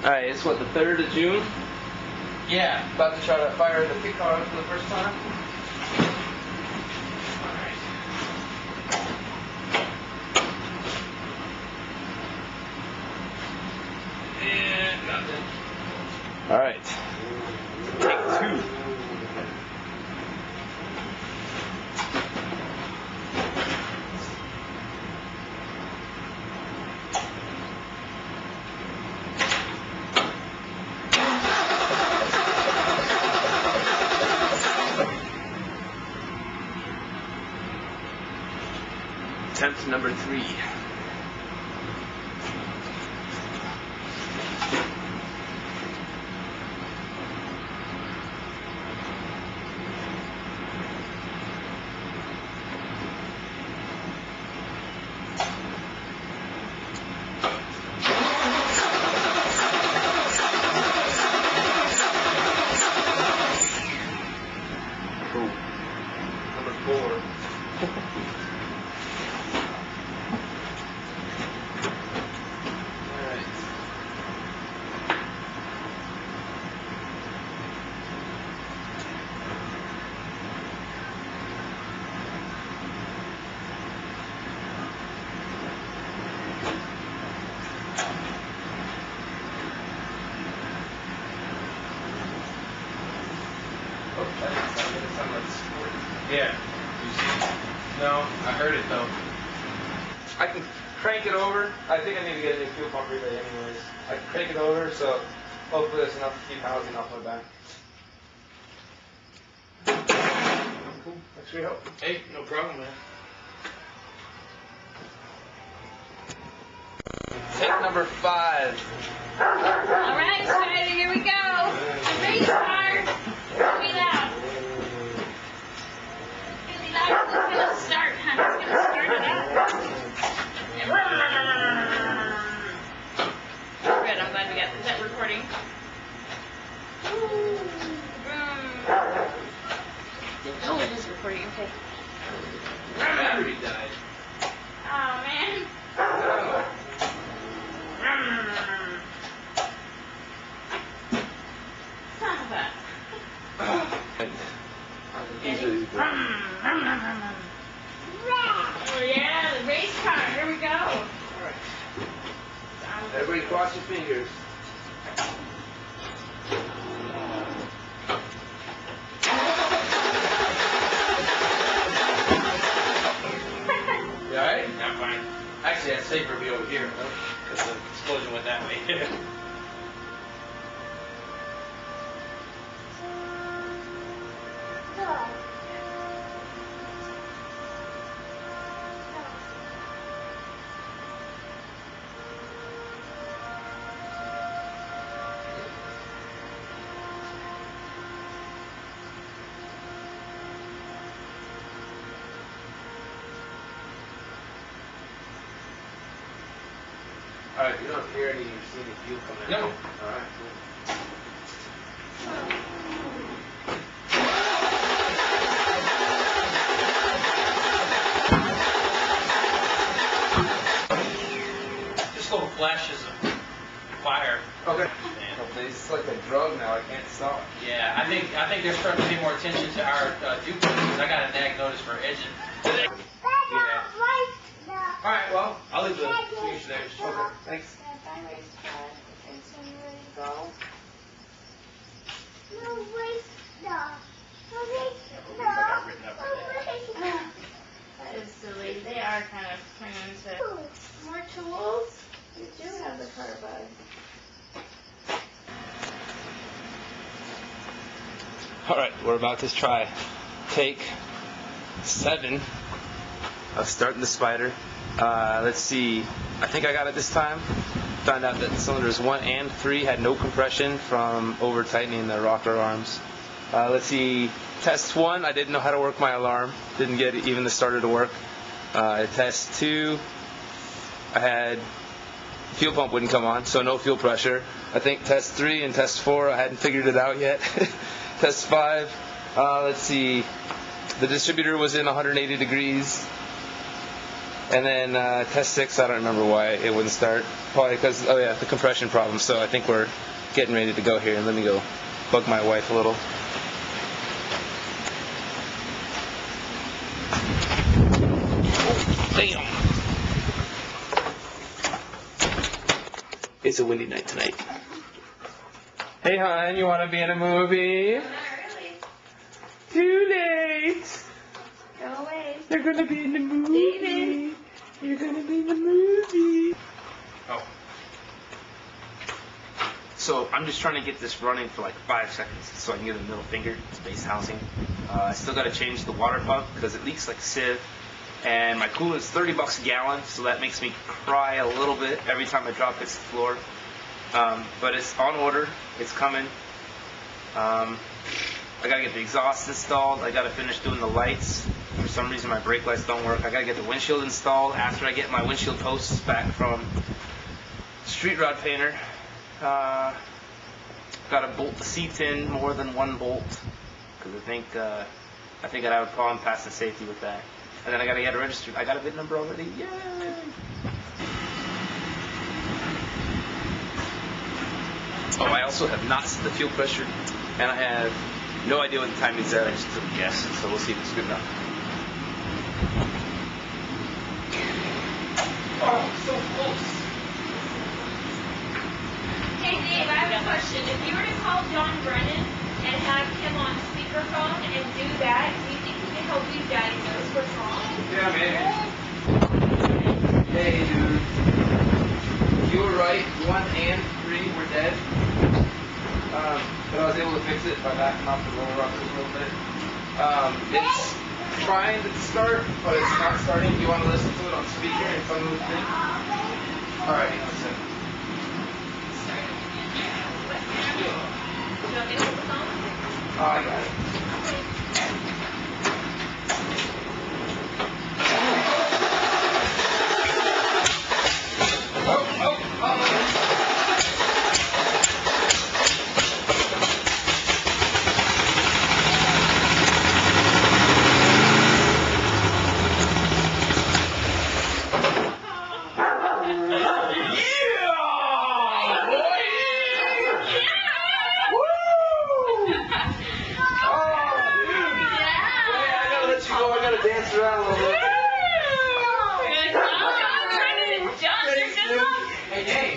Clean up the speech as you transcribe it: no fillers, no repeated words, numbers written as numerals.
Alright, it's what, the 3rd of June? Yeah. About to try to fire the pit car up for the first time. And nothing. Alright. Take 2. Attempt number 3. Number 4. Oh, that sounds like sport. Yeah. You see? No, I heard it though. I can crank it over. I think I need to get a new fuel pump relay anyways. I can crank it over, so hopefully that's enough to keep housing off my back. Cool. Thanks for your help. Hey, no problem, man. Take number 5. Alright, Spider, here we go. Race car. Really loud. Really loud. It's gonna start, huh? It's gonna start it up. Good, I'm glad we got that recording. Oh, it is recording, okay. Battery died. Oh, man. Son of a... Easily. Oh, yeah, the race car. Here we go. Alright. Everybody cross your fingers. You alright? I'm fine. Actually, that's safer to be over here, because the explosion went that way. Alright, you don't hear any, you see any fuel coming No. out? Alright, cool. Just little flashes of fire. Okay. And, It's like a drug now, I can't stop. yeah, I think they're starting to pay more attention to our duplex, because I got a nag notice for edging. Yeah. All right, well, I'll leave the finish there. Okay, thanks. That is silly. They are kind of turning into more tools. We do have the carbide. Alright, we're about to try take 7 of starting the Spider. Let's see, I think I got it this time. Found out that cylinders 1 and 3 had no compression from over tightening the rocker arms. Let's see, test 1, I didn't know how to work my alarm. Didn't get even the starter to work. Test 2, I had fuel pump wouldn't come on, so no fuel pressure. I think test 3 and test 4, I hadn't figured it out yet. Test 5, let's see, the distributor was in 180 degrees. And then test 6, I don't remember why it wouldn't start. Probably because, oh yeah, the compression problem. So I think we're getting ready to go here. And let me go bug my wife a little. Damn. It's a windy night tonight. Hey, hon, you want to be in a movie? Not really. Too late. Go away. You're going to be in the movie. David. You're going to be in the movie. Oh. So I'm just trying to get this running for like 5 seconds so I can get a middle finger. It's base housing. I still got to change the water pump because it leaks like a sieve. And my coolant's $30 a gallon, so that makes me cry a little bit every time a drop hits the floor. But it's on order. It's coming. I gotta get the exhaust installed. I gotta finish doing the lights. For some reason my brake lights don't work. I gotta get the windshield installed after I get my windshield posts back from Street Rod Painter. Gotta bolt the seats in more than one bolt because I think I'd have a problem passing safety with that. And then I gotta get it registered. I got a VIN number already. Yay! Oh, I also have not set the fuel pressure, and I have no idea what the timings are. I just took a guess, so we'll see if it's good enough. Oh, so close. Hey Dave, I have a question. If you were to call John Brennan and have him on speakerphone and do that, do you think he can help you diagnose what's wrong? Yeah, man. Hey, dude. You were right. 1 and 3 were dead. But I was able to fix it by backing off the roller rockers a little bit. It's trying to start, but it's not starting. Do you want to listen to it on speaker and tell me what you think? Alright, listen. Do you want me to hold the phone? Oh, I got it. Dance around a little bit. Good job. I'm trying to jump. You're good luck. Hey, Dave.